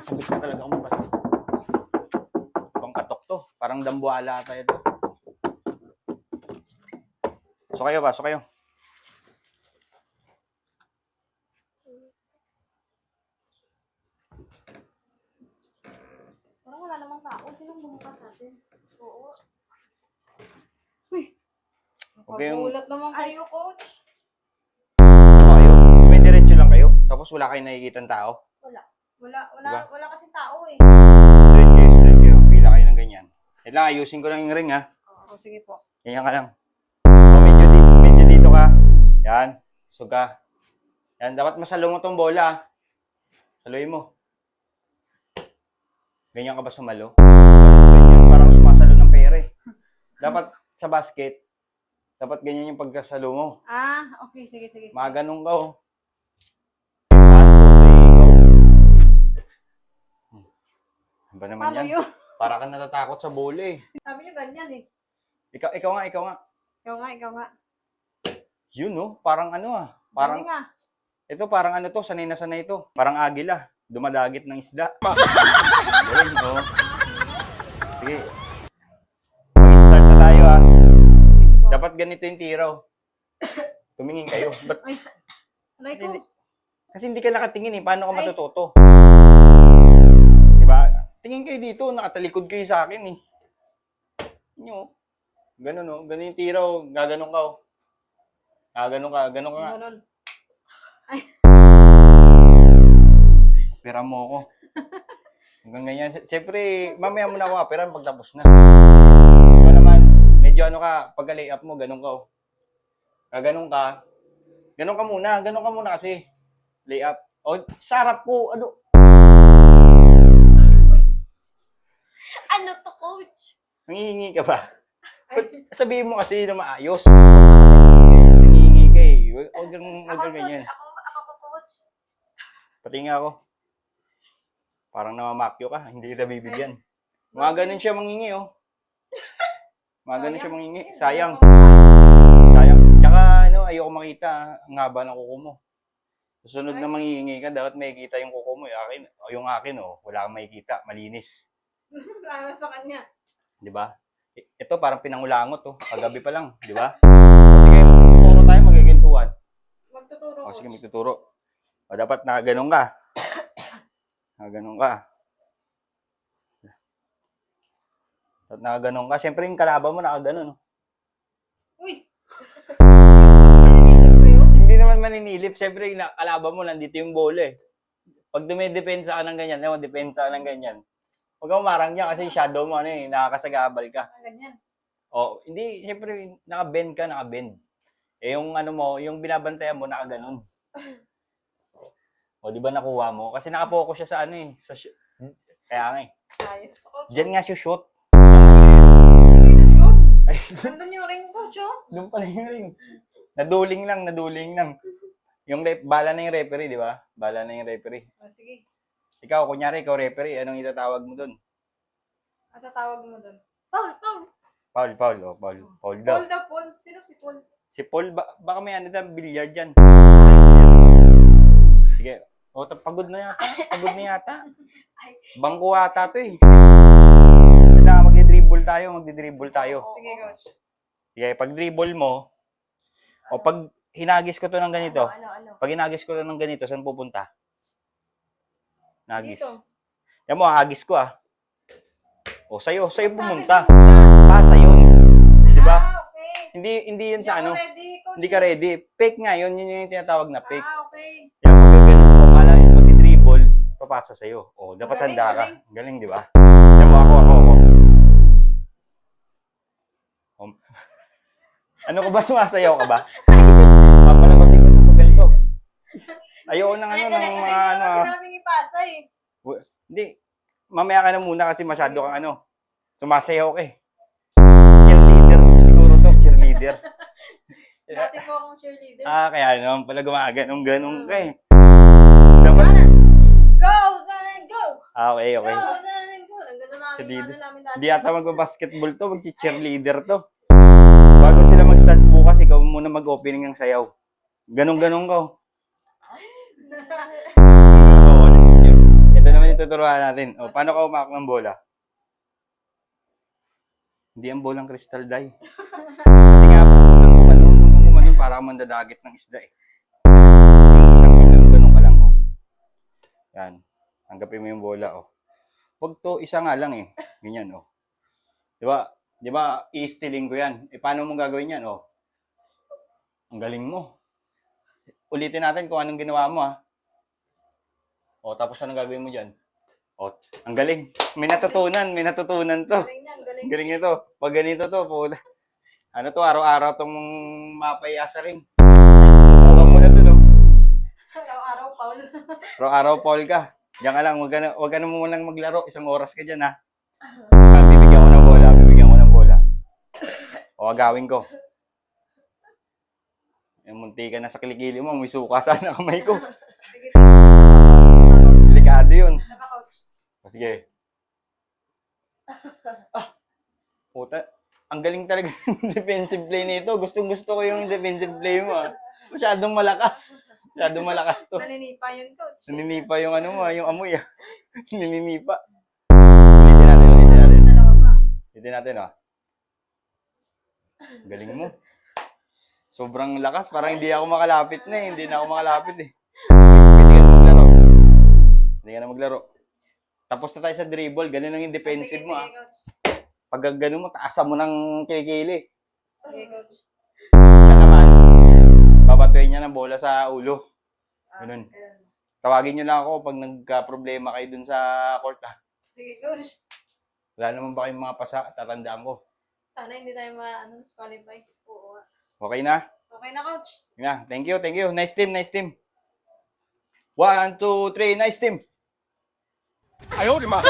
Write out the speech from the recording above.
Nasabit ka talaga akong bato. Ibang katok to. Parang dambuala tayo to. So kayo ba? So kayo. Parang wala namang tao. Sinong bumukas sa atin? Oo. Okay yung... Pagulat naman kayo, coach. So kayo. May diretso lang kayo. Tapos wala kayong nakikita tao. Wala kasing tao eh. Straight kayo. Pila kayo ng ganyan. Yan lang, ayusin ko lang yung ring ha. Oo, sige po. Ganyan ka lang. So, medyo dito ka. Yan. Suga. Yan. Dapat masalo mo tong bola. Saluhin mo. Ganyan ka ba sumalo? Ganyan. Parang sumasalo ng pera eh. Dapat sa basket, dapat ganyan yung pagkasalo mo. Ah, okay. Sige. Mga ganun ka oh. 1, 2, 3, go. Ano ba naman Paano yan? yun? Para ka natatakot sa bola eh. Sabi niyo ganyan eh. Ikaw nga. Ikaw nga. Yun oh. Parang ano ah. Parang... Galing ah. Ito parang ano to, sanay na sanay ito. Parang agila, dumadagit ng isda. Galing, oh. Sige. Mag-start na tayo ah. Sige po. Dapat ganito yung tiraw. Tumingin kayo. Ba't, Ay, aray ko. kasi hindi ka nakatingin eh. Paano ka matututo? Diba? Tingin kayo dito, nakatalikod kayo sa akin eh. Nyo. Ganun oh. Ganun yung tiraw. Gaganon ka oh. Gaganon ka nga. Ganon. Pera mo ako. Hanggang ganyan. Siyempre, mamaya mo na ako pera pag tapos na. Ikaw naman, medyo ano ka, pagka lay-up mo, ganun ka oh. Ganun ka. Ganun ka muna kasi. Lay-up. O, sarap po. Ano? Ano to, coach? Nangihingi ka ba? Ay. Sabihin mo kasi na maayos. Nangihingi ka eh. Huwag kang ganyan. Ako po, coach. Pati nga ako. Parang namamakyo ka, hindi kita bibigyan. Mga ganun siya mangingi, oh. Mga ganun siya mangingi. Sayang. Tsaka, ayoko makita ang haba ng kuko mo. Susunod na mangingi ka, dapat makikita yung kuko mo. Yung akin, oh, wala kang makikita. Malinis. Lalo sa kanya. Di ba? Ito, parang pinangulangot, oh. Kagabi pa lang, di ba? Sige, magtuturo tayo, magigintuan. Magtuturo. O, sige, magtuturo. O, dapat nakaganon ka. Nakaganon ka. Dapat nakaganon ka. Siyempre, yung kalaban mo nakaganon. Uy! Naninilip kayo? Hindi naman maninilip. Siyempre, yung kalaban mo, nandito yung bola eh. Pag dumidepensa ka ng ganyan, depensa ka ng ganyan. Huwag kang umarang niya kasi yung shadow mo, nakakasagabal ka. Ganyan. O, hindi, siyempre, nakabend ka, nakabend. Eh, yung ano mo, yung binabantayan mo, nakaganon. O, di ba nakuha mo? Kasi nakapokus siya sa ano eh. Kaya nga eh. Ayos. Coach. Diyan nga shoot. Hindi na shoot. Ay, Nandun yung ring, coach, oh. doon pala yung ring. Naduling lang. Yung bala na yung referee, di ba? Bala na yung referee. Oh, sige. Ikaw, kunyari, ikaw referee, anong itatawag mo doon? At tatawag mo doon. Paul! Paul. Paul daw. Paul. Sino si Paul? Si Paul, baka may ano dyan, billiard dyan. Sige. O, pagod na yata. Bangko ata to eh. Kailangan magdi-dribble tayo. Sige, coach. Sige, pag dribble mo, o pag hinagis ko to ng ganito, Ano? pag hinagis ko to ng ganito, saan pupunta? Nagis. Dito. Yan mo, hagis ko ah. O, sa'yo pumunta. Sabi, Pasa yun. Di ba? Okay. Hindi yun sa ano. Ready, coach. Hindi ka ready. Fake nga yun. Yun yung tinatawag na fake. Okay. Yung pag ganun mo, kala yung pag-dribble, papasa sa'yo. O, dapat Galing, handa ka. galing. Galing, di ba? Yan mo, ako. Ano ko ba? Sumasayaw ka ba? Papalabasin ko ito pag ganito. Ayoko ng ano, ng mga ano. Sinabing ipasa eh. Hindi. Mamaya ka na muna kasi masyado kang ano. Sumasayaw ka eh. Cheerleader siguro to. Cheerleader. Dati po akong cheerleader. Kaya naman pala gumaganong-ganong ka eh. Go! Okay. Go! Ang ganda namin Cheerleader. ano namin dati. Hindi yata magbabasketball to. Mag-cheerleader to. Bago sila mag-start bukas, ikaw muna mag-opening ng sayaw. Ganong-ganong ka. Oh. Ito naman yung tuturuan natin. O, paano ka umak ng bola? Hindi ang bolang crystal die. Kasi nga, huwag kang gumanon para kang mandadagit ng isda eh. Yung isang ganun ka lang, oh. Yan. Tanggapin mo yung bola, oh. Huwag to, isa nga lang eh. Ganyan, oh. Di ba, i-stealing ko yan. Eh, paano mo gagawin yan, oh? Ang galing mo. Ulitin natin kung anong ginawa mo, ha. O, tapos anong gagawin mo dyan? O, ang galing. May natutunan to. Galing niya, ang galing. Ang galing nito. Pag ganito to, pula. Ano to, araw-araw tong mapayasa rin. Huwag mo na to, no? Araw-araw, Paul. Araw-araw, Paul ka. Diyan ka lang, wag ka na munang maglaro. 1 oras ka dyan, ha? Bibigyan ko ng bola. O, agawin ko. Yung munti ka na sa kilikili mo, may suka sana kamay ko. Sige, sige. Delikado yun. Naka-coach. O, sige. Puta. Ang galing talaga ng defensive play nito. Gustong-gusto ko yung defensive play mo. Masyadong malakas. Masyadong malakas to. Naninipa yun, coach. Naninipa yung ano mo, yung amoy. Naninipa. Dalawa pa. Ulitin natin, oh. Galing mo. Sobrang lakas. Parang hindi ako makalapit na eh. Hindi na ako makalapit eh. Hindi ka na maglaro. Hindi ka na maglaro. Tapos na tayo sa dribble. Ganun lang yung defensive Sige, mo, sige, ah. coach. Pag ganun mo, taasan mo ng kilikili. Sige, coach. Siya naman, babatuhin niya ng bola sa ulo. Ganun. Ganun. Tawagin niyo lang ako pag nagka-problema kayo dun sa court, ah. Sige, coach. Wala naman ba kayong mga pasa? Tatandaan ko. Sana hindi tayo disqualify. Oo. Okay na? Okay na, coach. Okay na. Thank you. Nice team. 1, 2, 3, nice team. 哎呦我的妈！